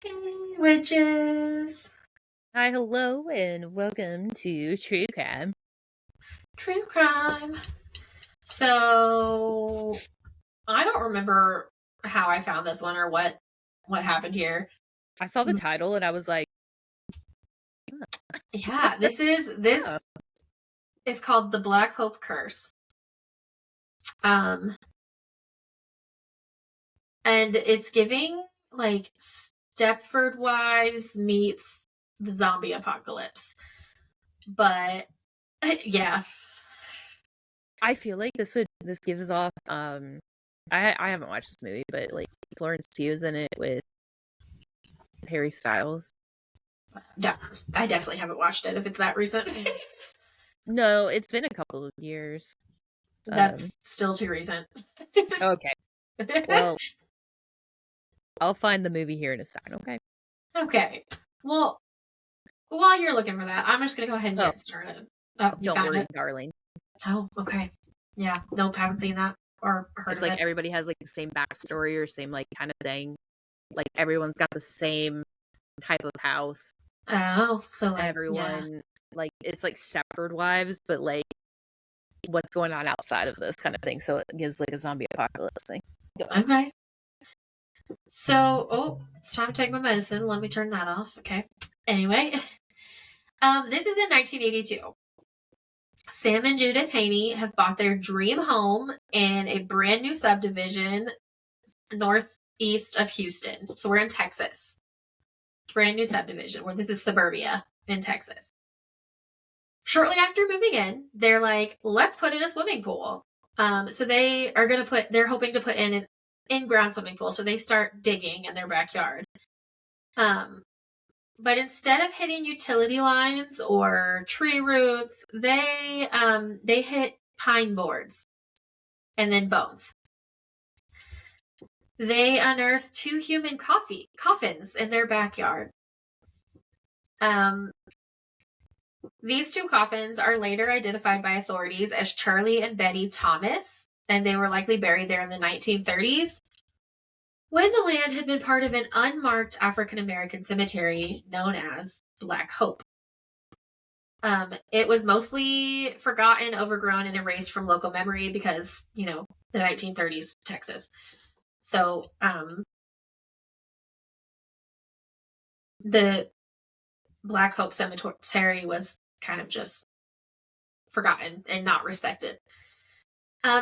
Hey, witches. Hi, hello, and welcome to True Crime. True crime. So, I don't remember how I found this one or what happened here. I saw the title and I was like, Yeah, this oh, is called The Black Hope Curse. Um, and it's giving like Stepford Wives meets the zombie apocalypse. But yeah. I feel like this gives off I haven't watched this movie, but like Florence Pugh is in it with Harry Styles. Yeah, I definitely haven't watched it if it's that recent. No, it's been a couple of years. Um, That's still too recent. okay. Well, I'll find the movie here in a second, okay? Okay. Well, while you're looking for that, I'm just gonna go ahead and Oh, get started. Oh, you don't found worry, it? darling. Oh, okay. Yeah. Nope, haven't seen that or heard It's of like it. everybody has like the same backstory or same like kind of thing. Like everyone's got the same type of house. Oh, so like, yeah. Everyone like it's like Stepford Wives, but like what's going on outside of this kind of thing. So it gives like a zombie apocalypse thing. Okay. So, oh, it's time to take my medicine. Let me turn that off. Okay. Anyway, this is in 1982. Sam and Judith Haney have bought their dream home in a brand new subdivision northeast of Houston. So we're in Texas. Brand new subdivision where this is suburbia in Texas. Shortly after moving in, they're like, let's put in a swimming pool. So they're hoping to put in an in-ground swimming pool. So they start digging in their backyard. But instead of hitting utility lines or tree roots, they hit pine boards and then bones. They unearthed two human coffins in their backyard. These two coffins are later identified by authorities as Charlie and Betty Thomas, and they were likely buried there in the 1930s when the land had been part of an unmarked African American cemetery known as Black Hope. It was mostly forgotten, overgrown, and erased from local memory because, the 1930s Texas. So, the Black Hope Cemetery was kind of just forgotten and not respected.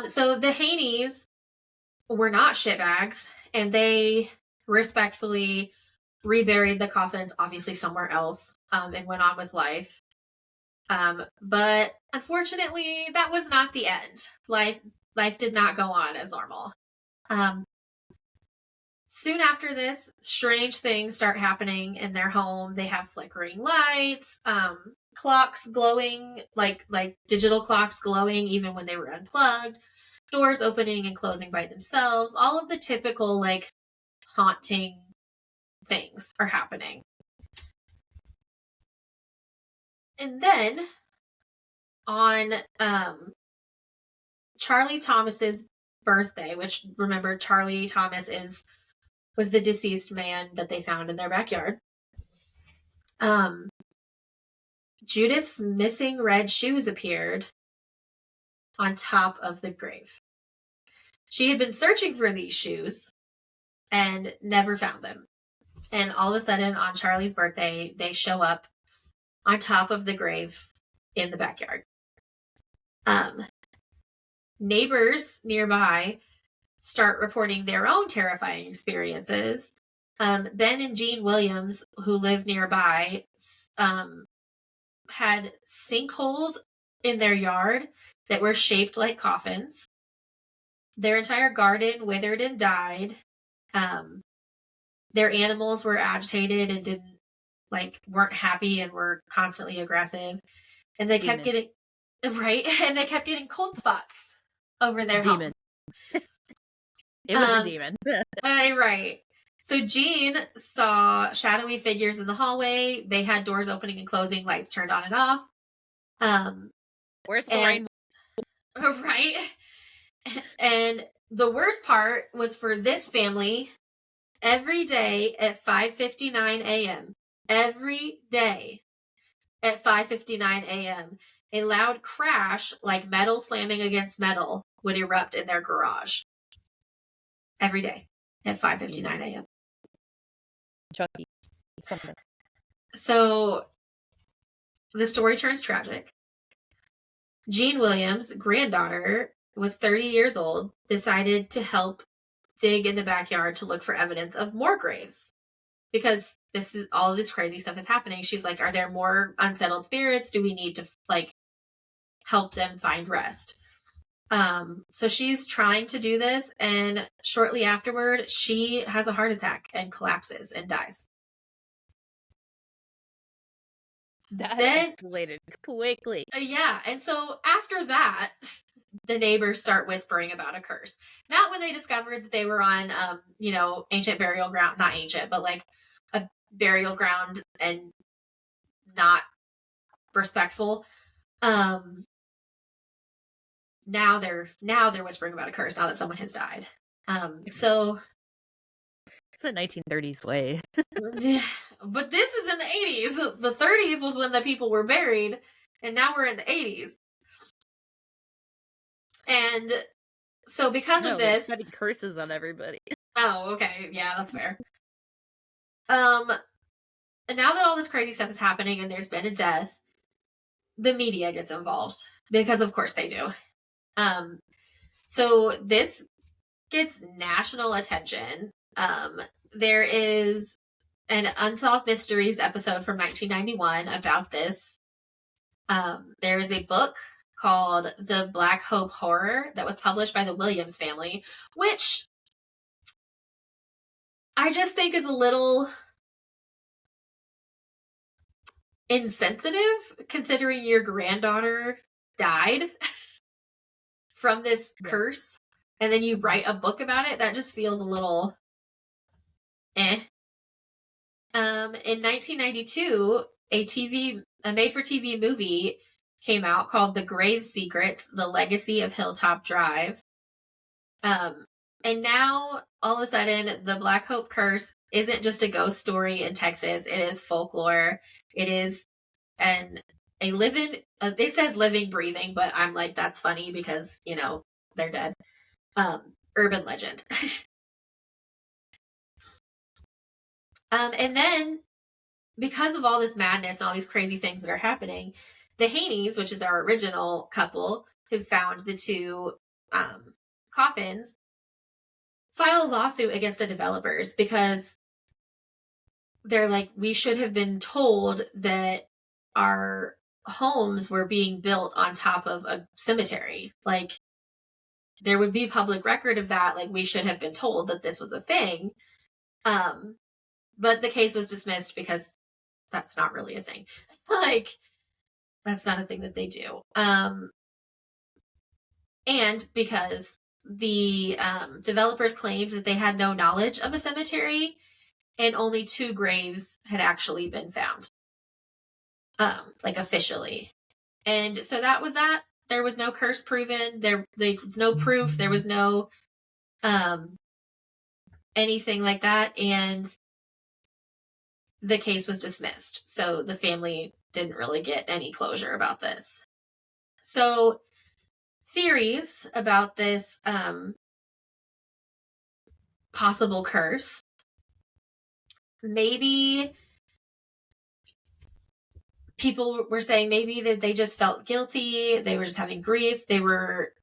So the Haneys were not shitbags, and they respectfully reburied the coffins, obviously somewhere else, and went on with life. But unfortunately, that was not the end. Life did not go on as normal. Um, Soon after this, strange things start happening in their home. They have flickering lights, clocks glowing, like digital clocks glowing even when they were unplugged, doors opening and closing by themselves. All of the typical like haunting things are happening. And then on Charlie Thomas's birthday, which remember Charlie Thomas was the deceased man that they found in their backyard. Judith's missing red shoes appeared on top of the grave. She had been searching for these shoes and never found them. And all of a sudden, on Charlie's birthday, they show up on top of the grave in the backyard. Neighbors nearby start reporting their own terrifying experiences. Ben and Jean Williams, who live nearby, had sinkholes in their yard that were shaped like coffins. Their entire garden withered and died. Their animals were agitated and weren't happy and were constantly aggressive. And they kept getting right, and they kept getting cold spots over their home. It was a demon. Right. So Jean saw shadowy figures in the hallway. They had doors opening and closing, lights turned on and off. Where's the rain? Right. And the worst part was for this family, every day at 5:59 a.m. Every day at 5:59 a.m. A loud crash, like metal slamming against metal, would erupt in their garage. Every day at 5:59 a.m. Chucky. Something. So the story turns tragic. Jean Williams' granddaughter was 30 years old, decided to help dig in the backyard to look for evidence of more graves. Because this is all this crazy stuff is happening. She's like, are there more unsettled spirits? Do we need to like help them find rest? So she's trying to do this, and shortly afterward, she has a heart attack and collapses and dies. That Then escalated quickly. Yeah, and so after that, the neighbors start whispering about a curse. Not when they discovered that they were on, ancient burial ground, not ancient, but like a burial ground and not respectful. Now they're whispering about a curse now that someone has died. So It's a 1930s way. but this is in the 80s. The 30s was when the people were buried, and now we're in the 80s. And so because of this, setting curses on everybody. Oh, okay. Yeah, that's fair. And now that all this crazy stuff is happening and there's been a death, the media gets involved because of course they do. So this gets national attention. There is an Unsolved Mysteries episode from 1991 about this. There is a book called The Black Hope Horror that was published by the Williams family, which I just think is a little insensitive considering your granddaughter died from this curse and then you write a book about it. That just feels a little eh. In 1992, a made-for-TV movie came out called The Grave Secrets: The Legacy of Hilltop Drive. And now, all of a sudden, the Black Hope curse isn't just a ghost story in Texas. It is folklore. It is a living, it says living, breathing, but I'm like, that's funny because, they're dead. Urban legend. And then, because of all this madness and all these crazy things that are happening, the Haneys, which is our original couple who found the two coffins, file a lawsuit against the developers because they're like, we should have been told that our homes were being built on top of a cemetery. Like, there would be public record of that. Like, we should have been told that this was a thing. But the case was dismissed because that's not really a thing. Like, that's not a thing that they do. And because the developers claimed that they had no knowledge of a cemetery and only 2 graves had actually been found. Like officially. And so that was that. There was no curse proven. There was no proof. There was no anything like that. And the case was dismissed. So the family didn't really get any closure about this. So theories about this possible curse. Maybe people were saying maybe that they just felt guilty. They were just having grief. They were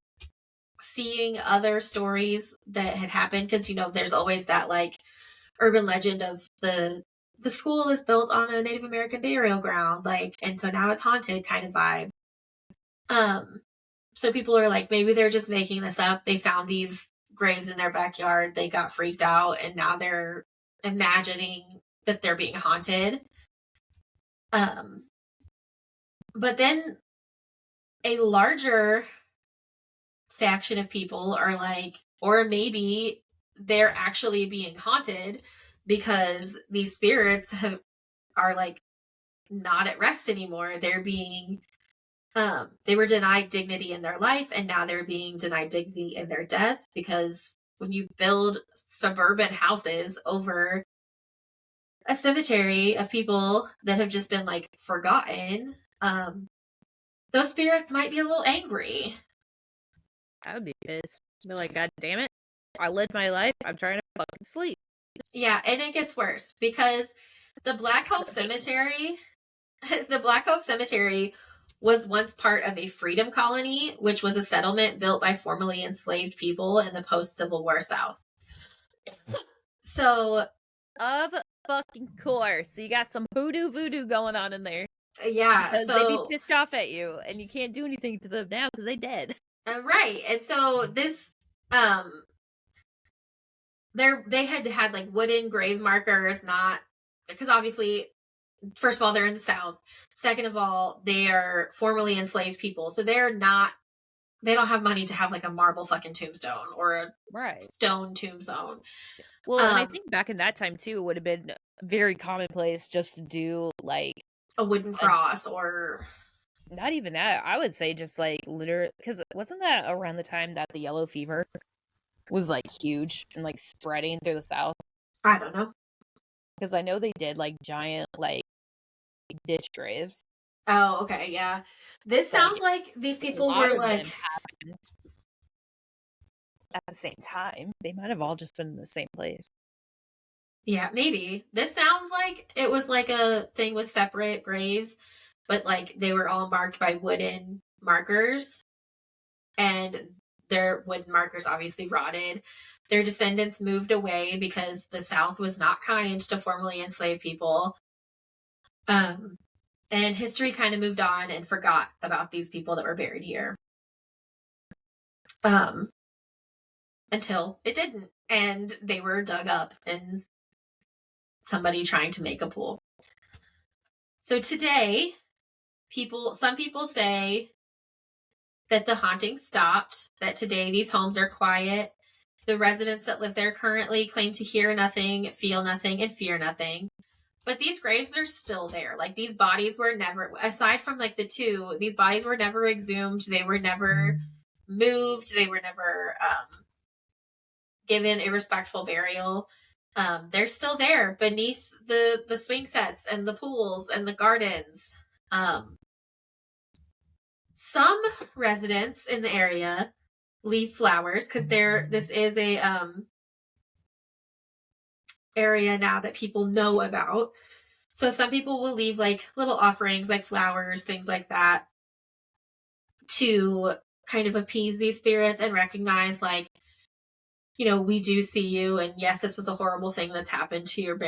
seeing other stories that had happened because, there's always that like urban legend of the school is built on a Native American burial ground, like, and so now it's haunted kind of vibe. So people are like, maybe they're just making this up. They found these graves in their backyard. They got freaked out and now they're imagining that they're being haunted. But then a larger faction of people are like, or maybe they're actually being haunted because these spirits are like not at rest anymore. They're being they were denied dignity in their life and now they're being denied dignity in their death because when you build suburban houses over a cemetery of people that have just been like forgotten, those spirits might be a little angry. I would be pissed. Be like, God damn it. I lived my life. I'm trying to fucking sleep. Yeah, and it gets worse because the Black Hope Cemetery, the Black Hope Cemetery was once part of a freedom colony, which was a settlement built by formerly enslaved people in the post-Civil War South. So, Of fucking course. So you got some voodoo going on in there. yeah, Because so they be pissed off at you, and you can't do anything to them now because they dead. right, and so this, they had like wooden grave markers, not because obviously, first of all, they're in the South. Second of all, they are formerly enslaved people, so they don't have money to have like a marble fucking tombstone or a Right. stone tombstone. Well, and I think back in that time too, it would have been very commonplace just to do like a wooden cross or not even that. I would say just like literally, because wasn't that around the time that the yellow fever was like huge and like spreading through the South? I don't know. Because I know they did like giant like ditch graves. Oh, okay, yeah. This sounds like these people were like at the same time. They might have all just been in the same place. Yeah, maybe. This sounds like it was like a thing with separate graves, but like they were all marked by wooden markers, and their wooden markers obviously rotted. Their descendants moved away because the South was not kind to formerly enslaved people. And history kind of moved on and forgot about these people that were buried here. Until it didn't, and they were dug up and somebody trying to make a pool. So today, some people say that the haunting stopped, that today these homes are quiet. The residents that live there currently claim to hear nothing, feel nothing, and fear nothing. But these graves are still there. Like, these bodies were never, aside from like the two, these bodies were never exhumed. They were never moved. They were never given a respectful burial. They're still there beneath the swing sets and the pools and the gardens. Some residents in the area leave flowers because this is a area now that people know about. So some people will leave like little offerings like flowers, things like that, to kind of appease these spirits and recognize like, you know, we do see you, and yes, this was a horrible thing that's happened to your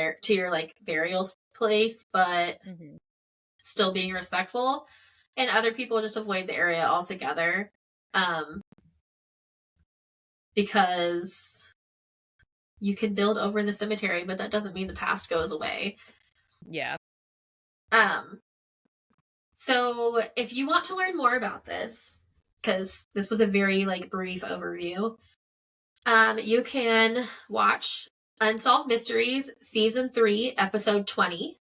like burial place, but still being respectful. And other people just avoid the area altogether, because you can build over the cemetery, but that doesn't mean the past goes away. Yeah. So if you want to learn more about this, because this was a very like brief overview, you can watch Unsolved Mysteries Season 3, Episode 20.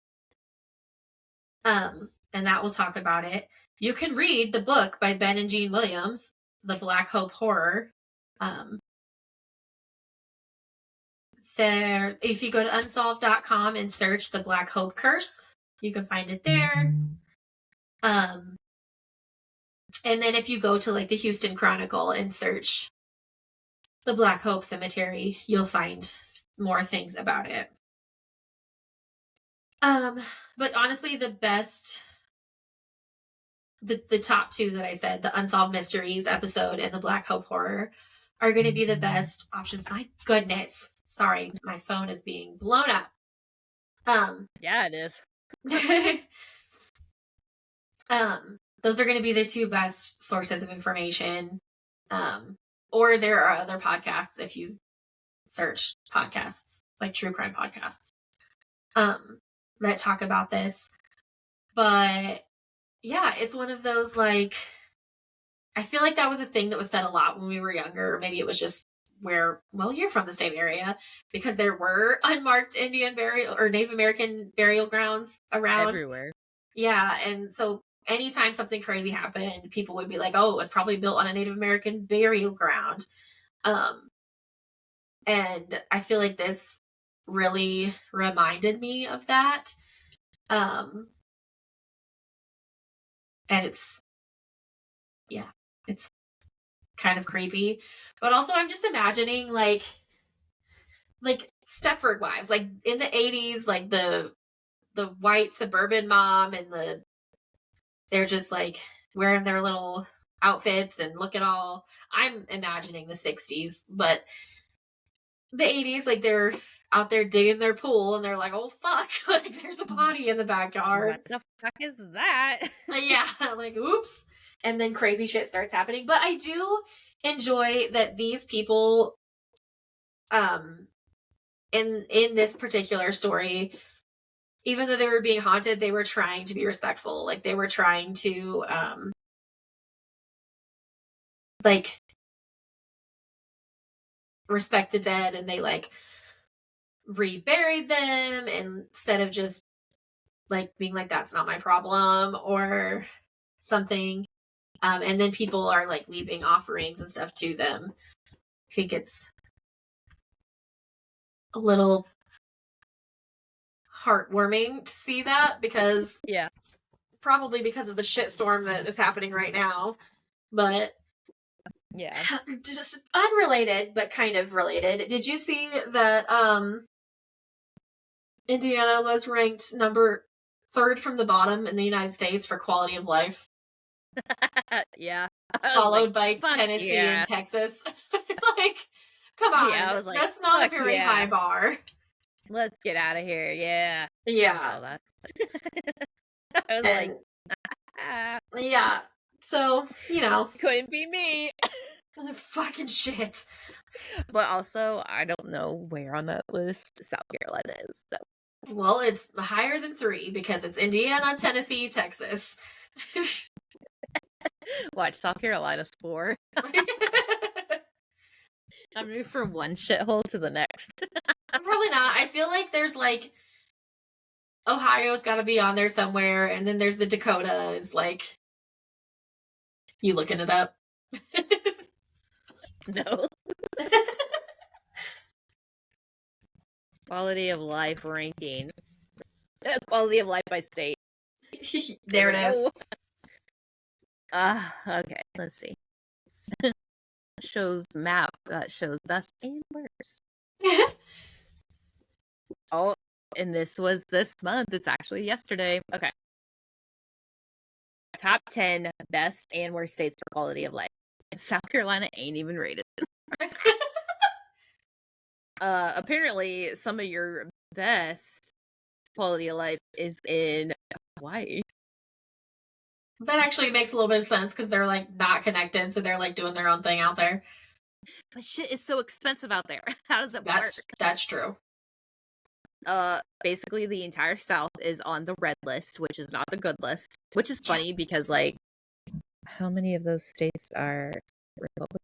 And that will talk about it. You can read the book by Ben and Jean Williams, The Black Hope Horror. If you go to unsolved.com and search the Black Hope Curse, you can find it there. And then if you go to like the Houston Chronicle and search the Black Hope Cemetery, you'll find more things about it. But honestly, the top two that I said, the Unsolved Mysteries episode and the Black Hope Horror, are going to be the best options. My goodness. Sorry, my phone is being blown up. Yeah, it is. Those are going to be the two best sources of information. Or there are other podcasts if you search podcasts, like true crime podcasts, that talk about this. But yeah, it's one of those, like, I feel like that was a thing that was said a lot when we were younger. Or maybe it was just you're from the same area, because there were unmarked Indian burial or Native American burial grounds around everywhere. Yeah, and so anytime something crazy happened, people would be like, oh, it was probably built on a Native American burial ground. And I feel like this really reminded me of that. And it's, yeah, it's kind of creepy. But also I'm just imagining like Stepford Wives, like in the 80s, like the white suburban mom and they're just like wearing their little outfits and look at all. I'm imagining the 60s, but the 80s, like they're out there digging their pool and they're like, oh fuck, like there's a body in the backyard. What the fuck is that? Yeah, like oops. And then crazy shit starts happening. But I do enjoy that these people um in this particular story, even though they were being haunted, they were trying to be respectful. Like they were trying to like respect the dead, and they like reburied them instead of just like being like that's not my problem or something. And then people are like leaving offerings and stuff to them. I think it's a little heartwarming to see that, because Yeah. probably because of the shitstorm that is happening right now. But Yeah. just unrelated but kind of related. Did you see that Indiana was ranked number 3rd from the bottom in the United States for quality of life? Yeah. Followed by Tennessee yeah. and Texas. Like, come on. Yeah, I was like, that's not a very yeah. high bar. Let's get out of here. Yeah. Yeah. I saw that. I was and, like, yeah. So, couldn't be me. fucking shit. But also, I don't know where on that list South Carolina is. So, well, it's higher than 3 because it's Indiana, Tennessee, Texas. watch South Carolina's 4. I'm moving from one shithole to the next. Probably not. I feel like there's like Ohio's got to be on there somewhere, and then there's the Dakotas. Like, you looking it up? No. Quality of life ranking. Quality of life by state. There it is. Okay, let's see. Shows map that shows best and worst. Oh, and this was this month. It's actually yesterday. Okay. Top 10 best and worst states for quality of life. South Carolina ain't even rated. Apparently, some of your best quality of life is in Hawaii. That actually makes a little bit of sense because they're like not connected, so they're like doing their own thing out there. But shit is so expensive out there. How does it work? That's true. Basically the entire South is on the red list, which is not the good list. Which is funny because like how many of those states are Republican?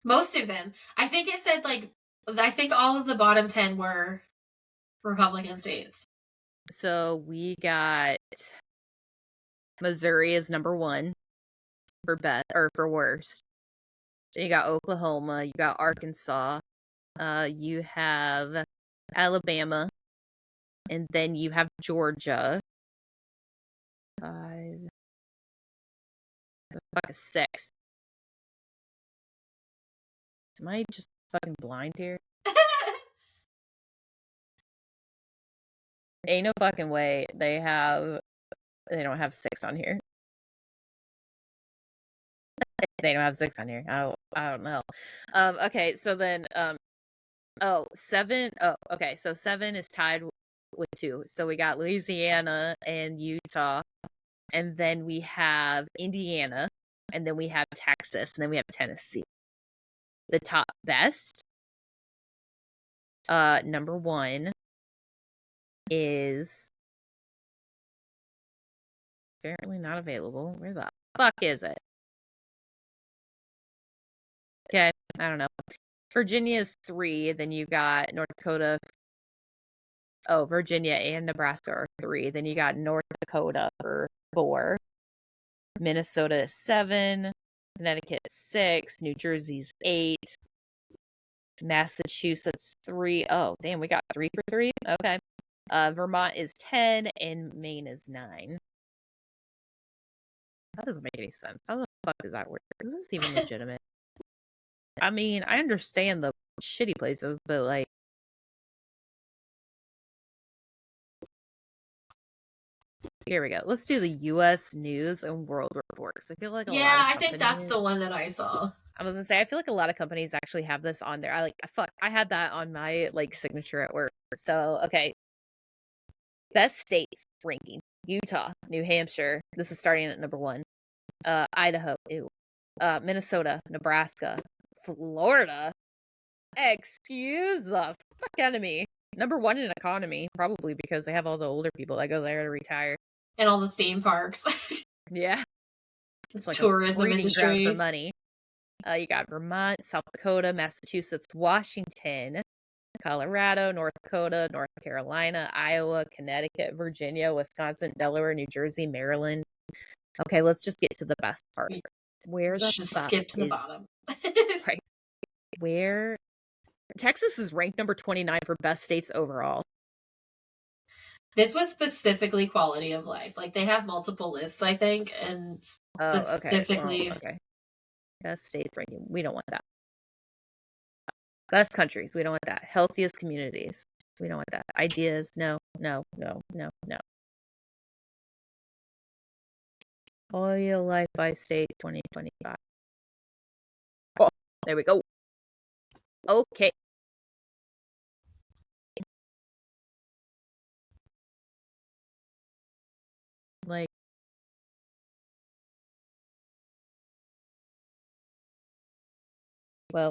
Most of them. I think it said like I think all of the bottom 10 were Republican states. So we got Missouri is number 1 for best or for worst. Then you got Oklahoma, you got Arkansas, you have Alabama, and then you have Georgia. 5. Fuck is 6. Am I just fucking blind here? Ain't no fucking way they don't have 6 on here. They don't have 6 on here. I don't know. Okay, so then 7. Oh, okay, so 7 is tied with 2. So we got Louisiana and Utah, and then we have Indiana, and then we have Texas, and then we have Tennessee. The top best, number 1 is apparently not available. Where the fuck is it? Okay, I don't know. Virginia is 3, then you got North Dakota. Oh, Virginia and Nebraska are 3. Then you got North Dakota for 4. Minnesota is 7. Connecticut 6. New Jersey's 8. Massachusetts 3. Oh, damn, we got 3 for 3. Okay. Vermont is 10 and Maine is 9. That doesn't make any sense. How the fuck does that work? Is this even legitimate? I mean, I understand the shitty places, but like, here we go. Let's do the U.S. News and World Reports. I feel like a lot of I think that's the one that I saw. I was gonna say, I feel like a lot of companies actually have this on there. I had that on my like signature at work. So, okay. Best states ranking: Utah, New Hampshire. This is starting at number 1. Idaho, ew. Minnesota, Nebraska, Florida. Excuse the fuck out of me. Number 1 in economy, probably because they have all the older people that go there to retire. And all the theme parks. Yeah. It's like tourism a breeding industry. ground for money. You got Vermont, South Dakota, Massachusetts, Washington, Colorado, North Dakota, North Carolina, Iowa, Connecticut, Virginia, Wisconsin, Delaware, New Jersey, Maryland. Okay, let's just get to the best part. Where the just fuck skip to the bottom. Right. Where Texas is ranked number 29 for best states overall. This was specifically quality of life. Like, they have multiple lists, I think, and specifically... Okay. Best states ranking. We don't want that. Best countries. We don't want that. Healthiest communities. We don't want that. Ideas. No. Quality of life by state 2025. Oh, there we go. Okay. Like, well,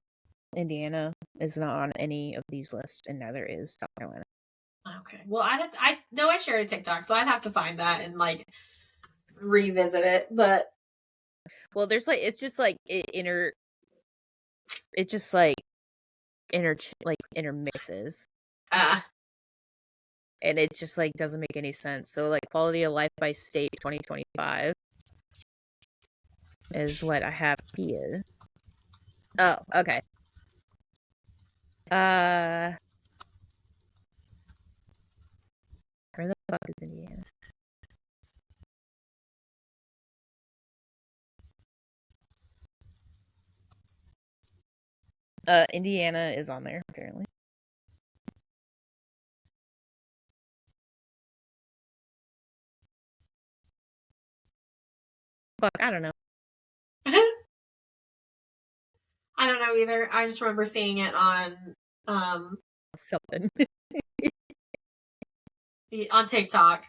Indiana is not on any of these lists, and neither is South Carolina. Okay. Well, I know I shared a TikTok, so I'd have to find that and like revisit it. But well, there's like it's just like intermixes, and it just like doesn't make any sense. So like quality of life by state 2025 is what I have here. Oh, okay. Where the fuck is Indiana? Indiana is on there, apparently. Fuck, I don't know. I don't know either. I just remember seeing it on something on TikTok.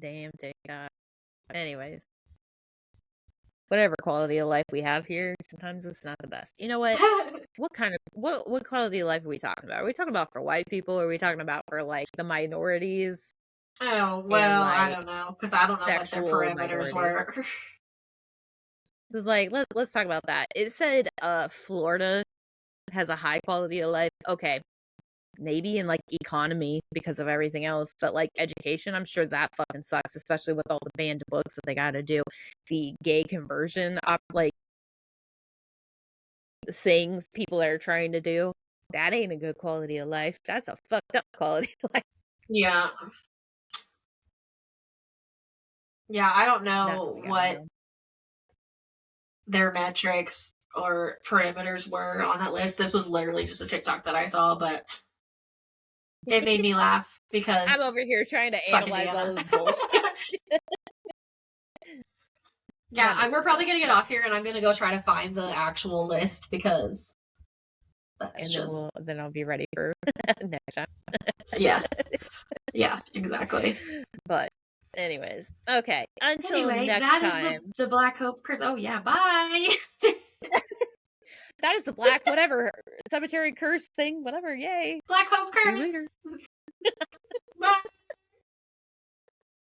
Damn TikTok. Anyways, whatever quality of life we have here, sometimes it's not the best. You know what? What quality of life are we talking about? Are we talking about for white people? Or are we talking about for like the minorities? Oh, well, like, I don't know, because I don't know what their parameters were. It's like, let's talk about that. It said Florida has a high quality of life. Okay, maybe in like economy because of everything else, but like education, I'm sure that fucking sucks, especially with all the banned books that they got to do, the gay conversion like things people are trying to do. That ain't a good quality of life. That's a fucked up quality of life. Yeah, I don't know what their metrics or parameters were on that list. This was literally just a TikTok that I saw, but it made me laugh because I'm over here trying to analyze all this bullshit. Yeah, we're probably gonna get off here, and I'm gonna go try to find the actual list because that's then I'll be ready for next time. Yeah, exactly. But anyways, okay. Until next time. That is the Black Hope curse. Oh yeah, bye. That is the Black whatever cemetery curse thing. Whatever. Yay. Black Hope curse.